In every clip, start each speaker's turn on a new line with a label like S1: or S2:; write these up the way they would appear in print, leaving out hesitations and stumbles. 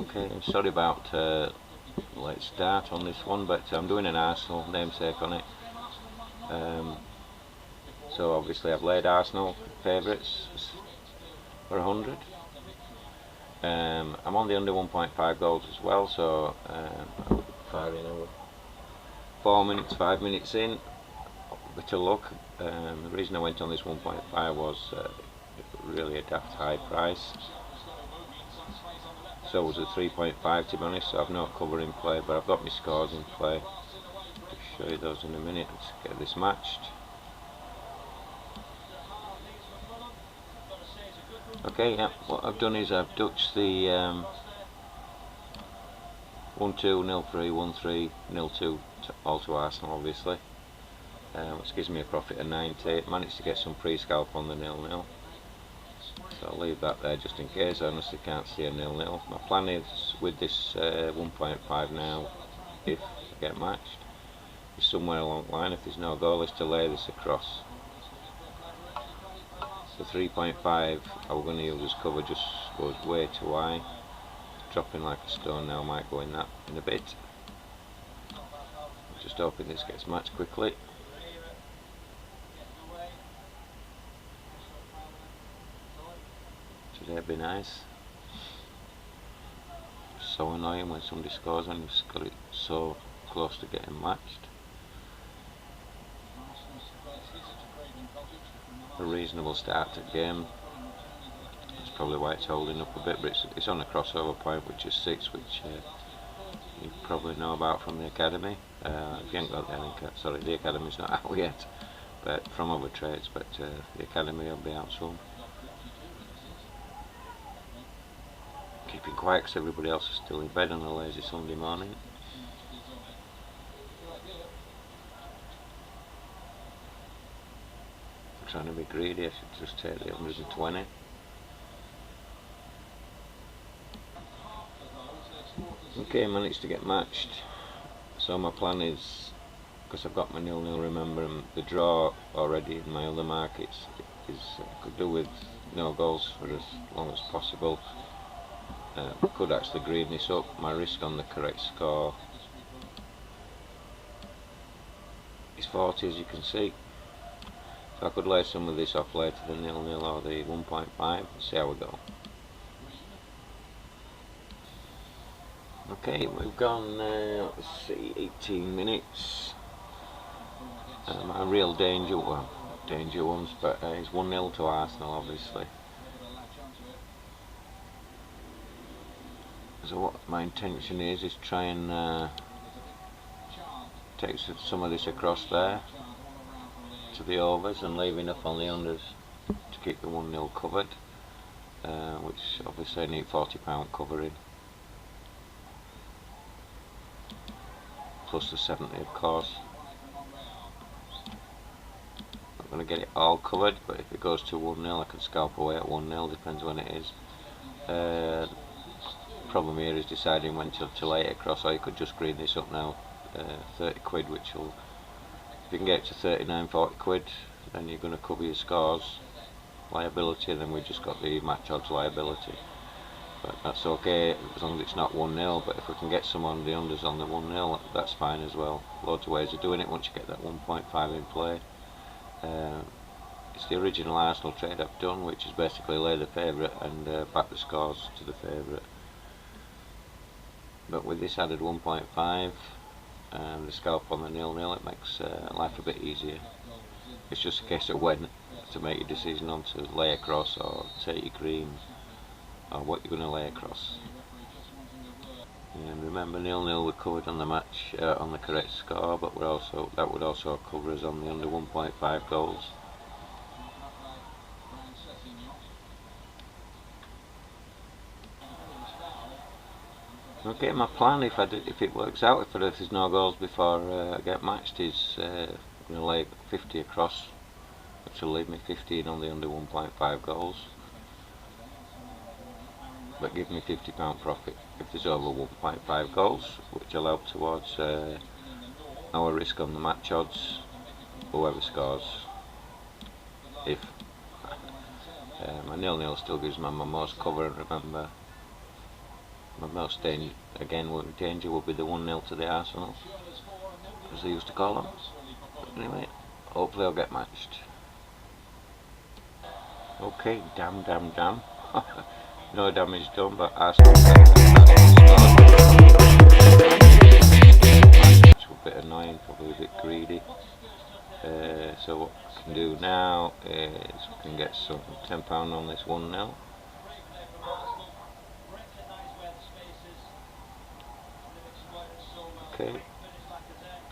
S1: Okay, sorry about late start on this one, but I'm doing an Arsenal namesake on it. So obviously I've laid Arsenal favourites for 100. I'm on the under 1.5 goals as well, so firing over 4 minutes, 5 minutes in, bit of luck. The reason I went on this 1.5 was really a daft high price. So was a 3.5 to be honest, so I've no cover in play, but I've got my scores in play. I'll show you those in a minute. Let's get this matched. Okay, yeah, what I've done is I've dutched the 1-2, 0-3, 1-3, 0-2 all to Arsenal obviously, which gives me a profit of 90. Managed to get some pre-scalp on the 0-0. So I'll leave that there just in case. I honestly can't see a 0-0. My plan is with this 1.5 now, if I get matched, is somewhere along the line, if there's no goal, is to lay this across. The 3.5 I'm going to use as cover just goes way too high. Dropping like a stone now, might go in that in a bit. Just hoping this gets matched quickly. Today'd be nice. So annoying when somebody scores and you've got it so close to getting matched. A reasonable start to the game. That's probably why it's holding up a bit, but it's on a crossover point which is 6, which you probably know about from the academy. If you haven't got the academy's not out yet, but from other trades, but the academy will be out soon. Keeping quiet because everybody else is still in bed on a lazy Sunday morning. I'm trying to be greedy, I should just take the 120. Okay, managed to get matched. So my plan is, because I've got my 0-0, remember, and the draw already in my other markets is could do with no goals for as long as possible. Could actually green this up. My risk on the correct score is 40, as you can see. So I could lay some of this off later, the 0-0 or the 1.5, and see how we go. Okay, we've gone, let's see, 18 minutes. My real danger, well, danger ones, but it's 1-0 to Arsenal obviously. So what my intention is try and take some of this across there to the overs and leave enough on the unders to keep the 1-0 covered, which obviously I need £40 covering, plus the 70 of course. Not going to get it all covered, but if it goes to 1-0 I can scalp away at 1-0, depends when it is. Problem here is deciding when to lay it across, or you could just green this up now, 30 quid, which will, if you can get it to 39, 40 quid, then you're going to cover your scores liability, and then we've just got the match odds liability. But that's okay as long as it's not 1-0, but if we can get some on the unders on the 1-0, that's fine as well. Loads of ways of doing it once you get that 1.5 in play. It's the original Arsenal trade I've done, which is basically lay the favourite and back the scores to the favourite. But with this added 1.5 and the scalp on the 0-0, it makes life a bit easier. It's just a case of when to make your decision on to lay across or take your green, or what you're going to lay across. And remember, 0-0 we're covered on the match on the correct score, but that would also cover us on the under 1.5 goals. Okay, my plan, if it works out, if there's no goals before I get matched, is I'm going to lay 50 across, which will leave me 15 on the under 1.5 goals, but give me £50 profit if there's over 1.5 goals, which will help towards our risk on the match odds, whoever scores. If my 0-0 still gives me my most cover, remember, My most danger, again, danger would be the 1-0 to the Arsenal, as they used to call them. But anyway, hopefully I'll get matched. Okay, damn. No damage done, but Arsenal which was a bit annoying, probably a bit greedy. So what we can do now is we can get some £10 on this 1-0. Okay,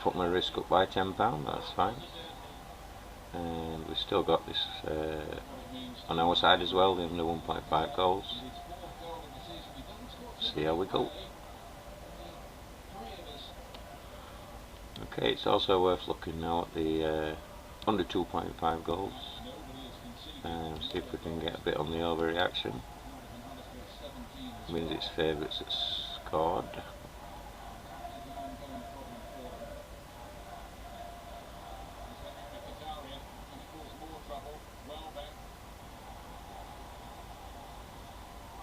S1: put my risk up by £10, that's fine. And we've still got this on our side as well, the under 1.5 goals. See how we go. Okay, it's also worth looking now at the under 2.5 goals and see if we can get a bit on the overreaction. Means it's favourites that scored.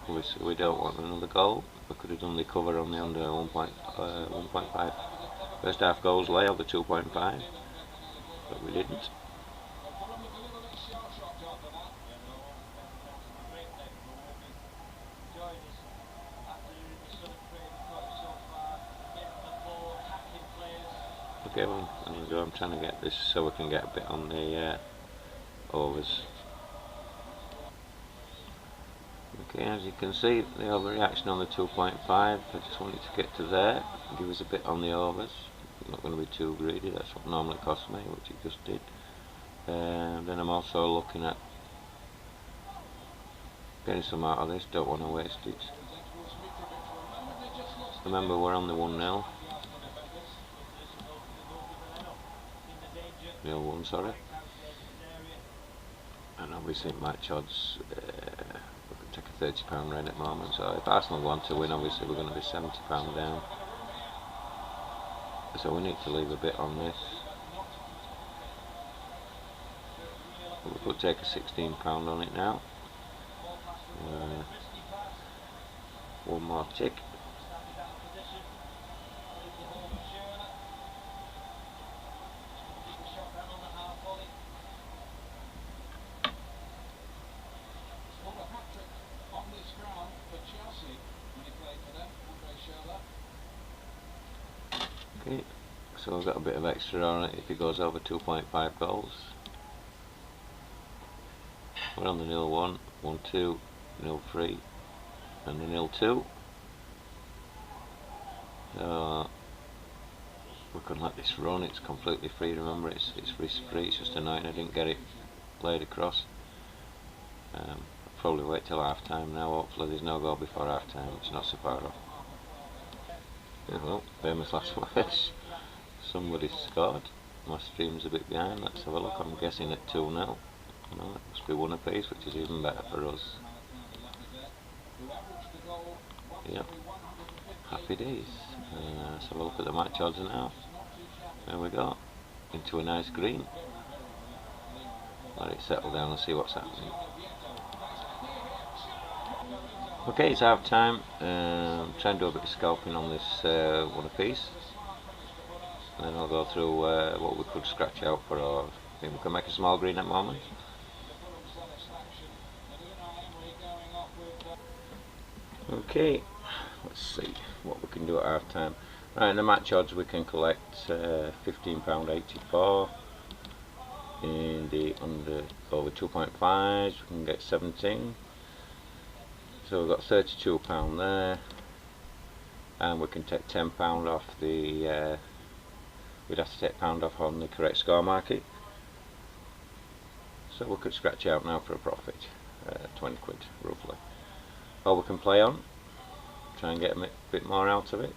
S1: Obviously we don't want another goal. We could have done the cover on the under 1.5 first half goals lay over 2.5, but we didn't. Okay, well, I'm trying to get this so we can get a bit on the overs. Okay, as you can see, the overreaction on the 2.5, I just wanted to get to there, give us a bit on the overs. I'm not going to be too greedy, that's what normally costs me, which it just did. Then I'm also looking at getting some out of this, don't want to waste it. Remember, we're on the 1-0. 0-1, sorry. And obviously match odds, we could take a £30 rain at the moment, so if Arsenal want to win, obviously we're going to be £70 down. So we need to leave a bit on this. But we could take a £16 on it now. One more tick. Okay, so we've got a bit of extra on it if it goes over 2.5 goals. We're on the 0-1, 1-2, 0-3 and the 0-2. So we can let this run, it's completely free, remember it's risk free, it's just annoying I didn't get it played across. I'll probably wait till half time now, hopefully there's no goal before half time, it's not so far off. Yeah, well, famous last words. Somebody scored. My stream's a bit behind, let's have a look. I'm guessing at 2-0. No, it must be one apiece, which is even better for us. Yep. Happy days. Let's have a look at the match odds now. There we go. Into a nice green. Let it settle down and see what's happening. Okay, it's half time. Try and do a bit of scalping on this one apiece. And then I'll go through what we could scratch out for our. I think we can make a small green at the moment. Okay, let's see what we can do at half time. Right, in the match odds we can collect £15.84. In the under over 2.5s we can get 17. So we've got £32 there, and we can take £10 off the. We'd have to take £1 off on the correct score market. So we could scratch out now for a profit, 20 quid roughly. Or we can play on, try and get a bit more out of it.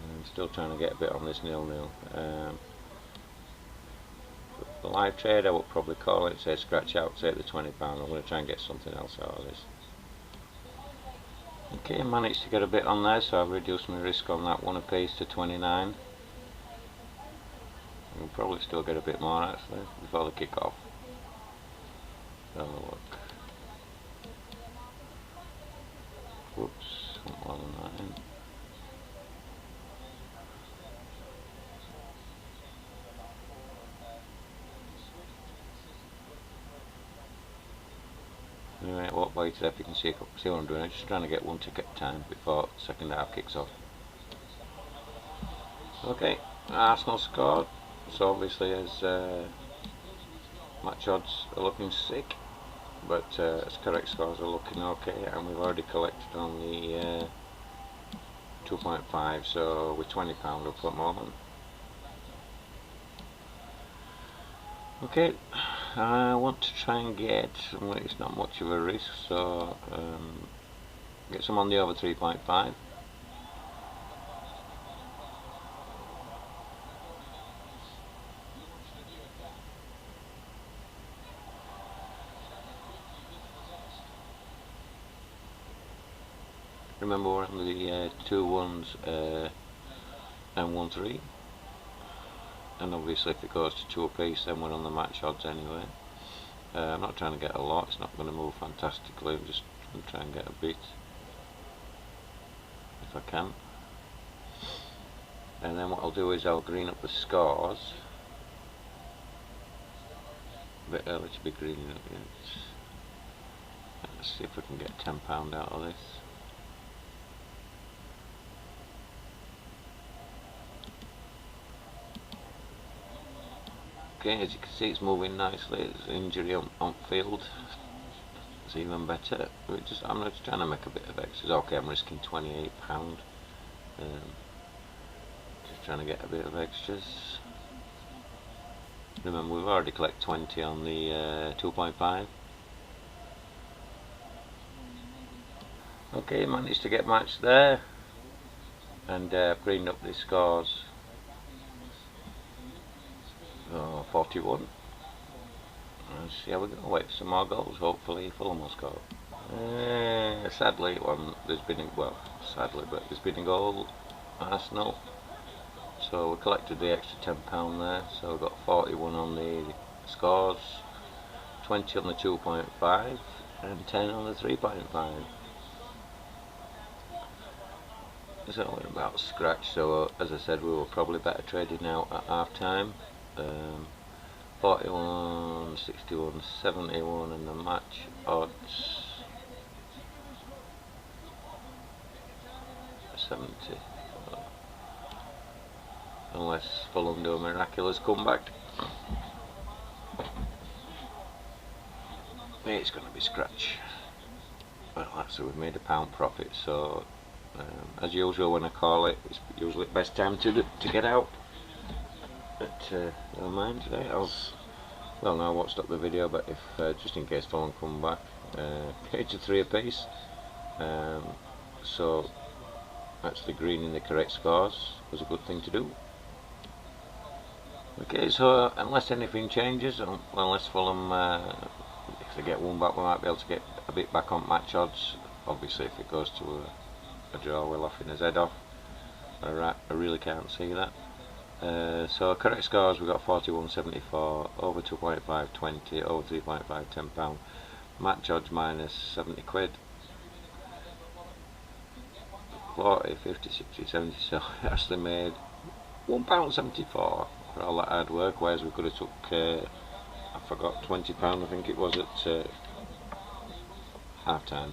S1: I'm still trying to get a bit on this 0-0. The live trade I would probably call it, say scratch out, take the £20. I'm going to try and get something else out of this. Okay, I managed to get a bit on there, so I've reduced my risk on that one apiece to 29. We'll probably still get a bit more actually before the kick off. Have a look. online. Anyway, I won't wait if you can see what I'm doing. I'm just trying to get one tick at a time before the second half kicks off. Okay, Arsenal scored, so obviously as match odds are looking sick, but as correct scores are looking okay, and we've already collected on the 2.5, so we're £20 up at the moment. Okay, I want to try and get, well, it's not much of a risk, so get some on the over 3.5. Remember we're on the 2-1s and 1-3, and obviously if it goes to 2 apiece then we're on the match odds anyway. I'm not trying to get a lot, it's not going to move fantastically, I'm just going to try and get a bit if I can. And then what I'll do is I'll green up the scores. A bit early to be greening up yet. Let's see if we can get £10 out of this. Okay, as you can see it's moving nicely. There's an injury on field. It's even better. I'm just trying to make a bit of extras. Okay, I'm risking £28. Just trying to get a bit of extras. Remember we've already collected 20 on the 2.5. Okay, managed to get matched there, and greened up the scores. 41. Let's see how we go. Wait for some more goals. Hopefully Fulham will score. Sadly, there's been a goal. Arsenal. So we collected the extra £10 there. So we've got 41 on the scores, 20 on the 2.5, and 10 on the 3.5. So we're about scratch. So as I said, we were probably better trading out at half time. 41, 61, 71 and the match odds 70. Unless Fulham do a miraculous comeback. It's going to be scratch. Well, actually we've made £1 profit, so as usual when I call it, it's usually the best time to get out. But never mind today. Now I won't stop the video, but if just in case Fulham come back, it's a 3 apiece. So actually greening the correct scores was a good thing to do. Okay, so unless anything changes, unless Fulham, if they get one back, we might be able to get a bit back on match odds. Obviously, if it goes to a draw, we're laughing his head off. I really can't see that. So correct scores, we've got 41, 74, over 2.5, 20, over 3.5, £10. Match odds minus 70 quid. 40, 50, 60, 70, so we actually made £1.74 for all that hard work, whereas we could have took, I forgot, £20 I think it was at half time.